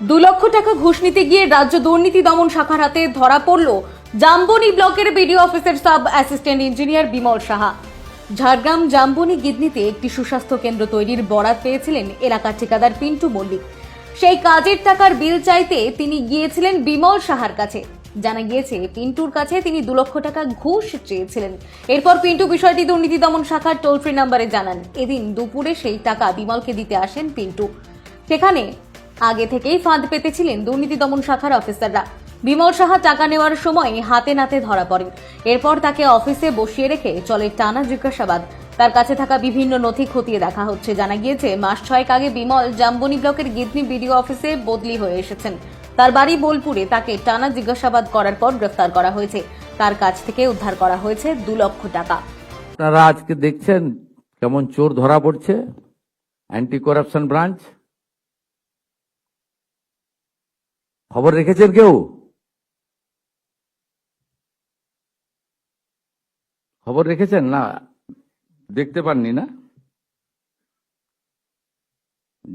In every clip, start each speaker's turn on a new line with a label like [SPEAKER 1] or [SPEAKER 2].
[SPEAKER 1] 2 লক্ষ টাকা ঘুষ নিতে গিয়ে রাজ্য দুর্নীতি দমন শাখার হাতে ধরা পড়ল জাম্বনি ব্লকের বিডিও অফিসের sub assistant engineer Bimal Saha. Jhargram Jamboni গিদনিতে একটি সুস্বাস্থ্য কেন্দ্র তৈরির বরাত পেয়েছিলেন এলাকার ঠিকাদার পিন্টু মল্লিক। সেই কাজের টাকার বিল চাইতে তিনি গিয়েছিলেন বিমল সাহার কাছে। জানা গিয়েছে পিন্টুর কাছে তিনি 2 লক্ষ টাকা ঘুষ চেয়েছিলেন। এরপর পিন্টু বিষয়টি দুর্নীতি দমন শাখার টোল ফ্রি নম্বরে জানান। এদিন দুপুরে সেই টাকা বিমলকে দিতে আসেন পিন্টু। সেখানে আগে থেকেই ফাঁদ পেতেছিলেন দুর্নীতি দমন শাখার অফিসাররা। বিমল সাহা টাকা নেওয়ার সময় হাতে নাতে ধরা পড়েন। এরপর তাকে অফিসে বসিয়ে রেখে চলে টানা জিজ্ঞাসাবাদ। তার কাছে থাকা বিভিন্ন নথি খতিয়ে দেখা হচ্ছে। জানা গিয়েছে মাস 6 আগে বিমল জাম্বনি ব্লকের গিদনি বিডিও অফিসে বদলি হয়ে এসেছেন। তার বাড়ি বোলপুরে। তাকে টানা জিজ্ঞাসাবাদ করার পর গ্রেফতার করা হয়েছে। তার কাছ থেকে উদ্ধার করা হয়েছে 2 লক্ষ টাকা।
[SPEAKER 2] আপনারা আজকে দেখছেন কেমন চোর ধরা পড়ছে। অ্যান্টি করাপশন ব্রাঞ্চ খবর রেখেছেন কেউ? খবর রেখেছেন না? দেখতে পাননি না?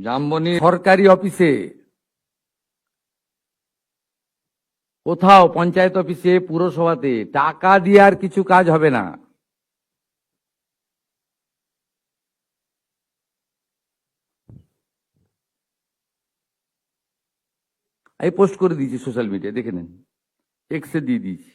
[SPEAKER 2] জামবনি সরকারি অফিসে, কোথাও পঞ্চায়েত অফিসে, পুরসভাতে টাকা দিয়ে আর কিছু কাজ হবে না। আমি পোস্ট করে দিয়েছি সোশ্যাল মিডিয়া, দেখে নেন, এক্সে দিয়ে দিয়েছি।